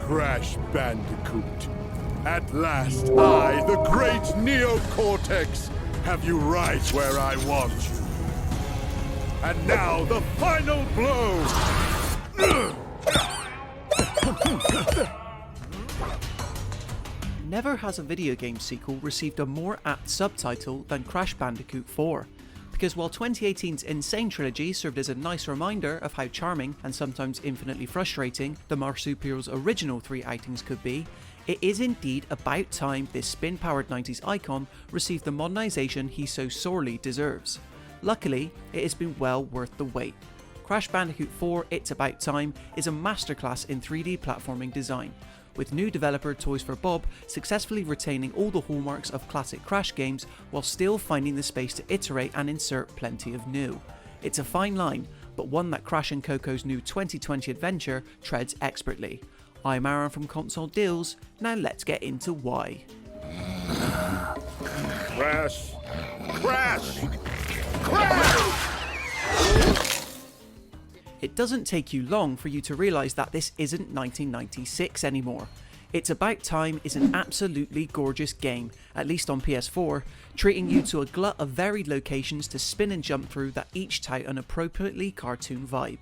Crash Bandicoot. At last, I, the great Neocortex, have you right where I want you. And now, the final blow! Never has a video game sequel received a more apt subtitle than Crash Bandicoot 4. Because while 2018's Insane trilogy served as a nice reminder of how charming and sometimes infinitely frustrating the marsupial's original 3 outings could be, it is indeed about time this spin-powered 90s icon received the modernisation he so sorely deserves. Luckily, it has been well worth the wait. Crash Bandicoot 4 It's About Time is a masterclass in 3D platforming design, with new developer Toys for Bob successfully retaining all the hallmarks of classic Crash games while still finding the space to iterate and insert plenty of new. It's a fine line, but one that Crash & Coco's new 2020 adventure treads expertly. I'm Aaron from Console Deals, now let's get into why. Crash! Crash! Crash! It doesn't take you long for you to realise that this isn't 1996 anymore. It's About Time is an absolutely gorgeous game, at least on PS4, treating you to a glut of varied locations to spin and jump through that each tout an appropriately cartoon vibe.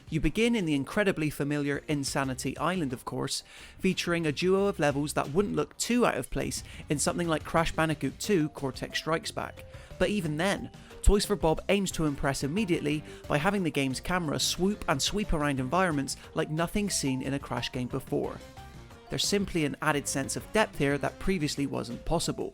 You begin in the incredibly familiar Insanity Island, of course, featuring a duo of levels that wouldn't look too out of place in something like Crash Bandicoot 2 Cortex Strikes Back. But even then, Toys for Bob aims to impress immediately by having the game's camera swoop and sweep around environments like nothing seen in a Crash game before. There's simply an added sense of depth here that previously wasn't possible.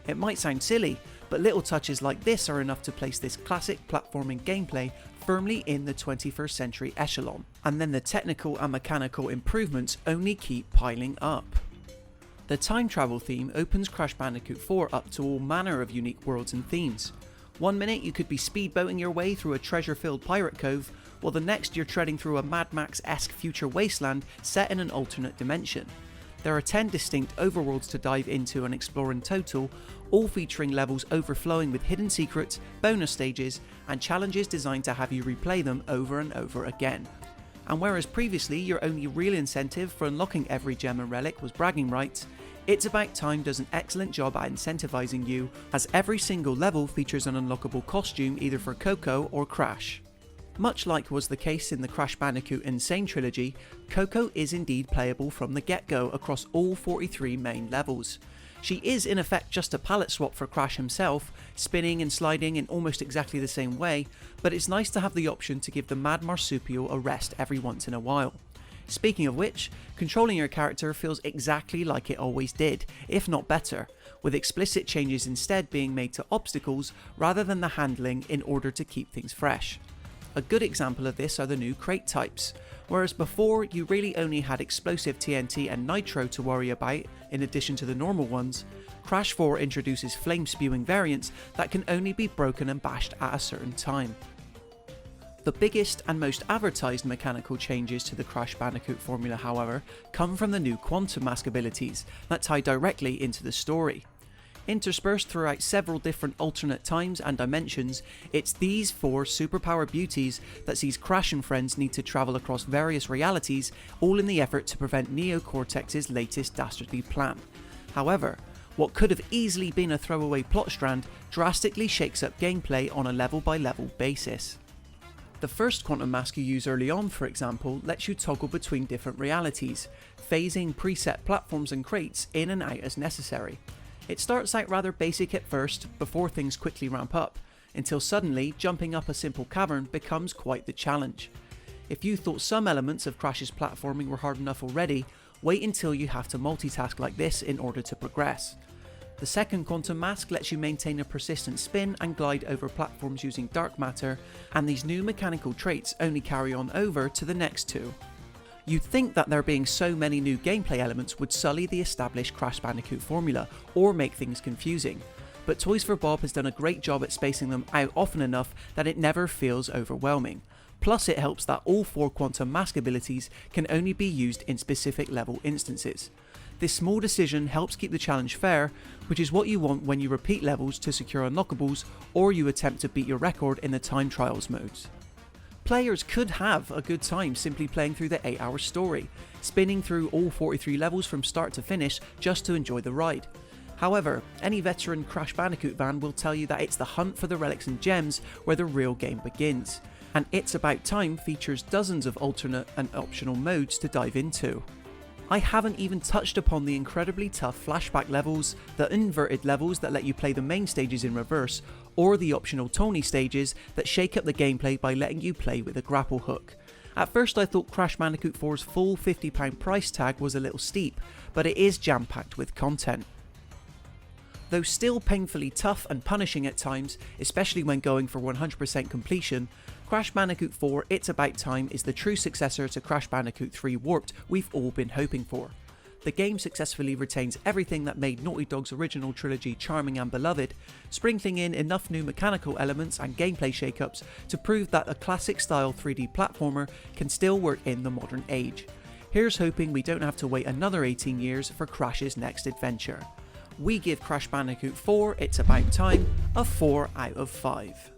It might sound silly, but little touches like this are enough to place this classic platforming gameplay firmly in the 21st century echelon, and then the technical and mechanical improvements only keep piling up. The time travel theme opens Crash Bandicoot 4 up to all manner of unique worlds and themes. One minute you could be speedboating your way through a treasure-filled pirate cove, while the next you're treading through a Mad Max-esque future wasteland set in an alternate dimension. There are 10 distinct overworlds to dive into and explore in total, all featuring levels overflowing with hidden secrets, bonus stages, and challenges designed to have you replay them over and over again. And whereas previously your only real incentive for unlocking every gem and relic was bragging rights, It's About Time does an excellent job at incentivizing you, as every single level features an unlockable costume either for Coco or Crash. Much like was the case in the Crash Bandicoot Insane trilogy, Coco is indeed playable from the get-go across all 43 main levels. She is in effect just a palette swap for Crash himself, spinning and sliding in almost exactly the same way, but it's nice to have the option to give the mad marsupial a rest every once in a while. Speaking of which, controlling your character feels exactly like it always did, if not better, with explicit changes instead being made to obstacles rather than the handling in order to keep things fresh. A good example of this are the new crate types. Whereas before you really only had explosive TNT and nitro to worry about in addition to the normal ones, Crash 4 introduces flame spewing variants that can only be broken and bashed at a certain time. The biggest and most advertised mechanical changes to the Crash Bandicoot formula, however, come from the new quantum mask abilities that tie directly into the story. Interspersed throughout several different alternate times and dimensions, it's these 4 superpower beauties that sees Crash and friends need to travel across various realities, all in the effort to prevent Neocortex's latest dastardly plan. However, what could have easily been a throwaway plot strand drastically shakes up gameplay on a level-by-level basis. The first quantum mask you use early on, for example, lets you toggle between different realities, phasing preset platforms and crates in and out as necessary. It starts out rather basic at first, before things quickly ramp up, until suddenly jumping up a simple cavern becomes quite the challenge. If you thought some elements of Crash's platforming were hard enough already, wait until you have to multitask like this in order to progress. The second quantum mask lets you maintain a persistent spin and glide over platforms using dark matter, and these new mechanical traits only carry on over to the next 2. You'd think that there being so many new gameplay elements would sully the established Crash Bandicoot formula or make things confusing, but Toys for Bob has done a great job at spacing them out often enough that it never feels overwhelming. Plus it helps that all 4 quantum mask abilities can only be used in specific level instances. This small decision helps keep the challenge fair, which is what you want when you repeat levels to secure unlockables or you attempt to beat your record in the time trials modes. Players could have a good time simply playing through the 8-hour story, spinning through all 43 levels from start to finish just to enjoy the ride. However, any veteran Crash Bandicoot fan will tell you that it's the hunt for the relics and gems where the real game begins, and It's About Time features dozens of alternate and optional modes to dive into. I haven't even touched upon the incredibly tough flashback levels, the inverted levels that let you play the main stages in reverse, or the optional Tony stages that shake up the gameplay by letting you play with a grapple hook. At first I thought Crash Bandicoot 4's full £50 price tag was a little steep, but it is jam-packed with content. Though still painfully tough and punishing at times, especially when going for 100% completion, Crash Bandicoot 4 It's About Time is the true successor to Crash Bandicoot 3 Warped we've all been hoping for. The game successfully retains everything that made Naughty Dog's original trilogy charming and beloved, sprinkling in enough new mechanical elements and gameplay shakeups to prove that a classic style 3D platformer can still work in the modern age. Here's hoping we don't have to wait another 18 years for Crash's next adventure. We give Crash Bandicoot 4 It's About Time a 4 out of 5.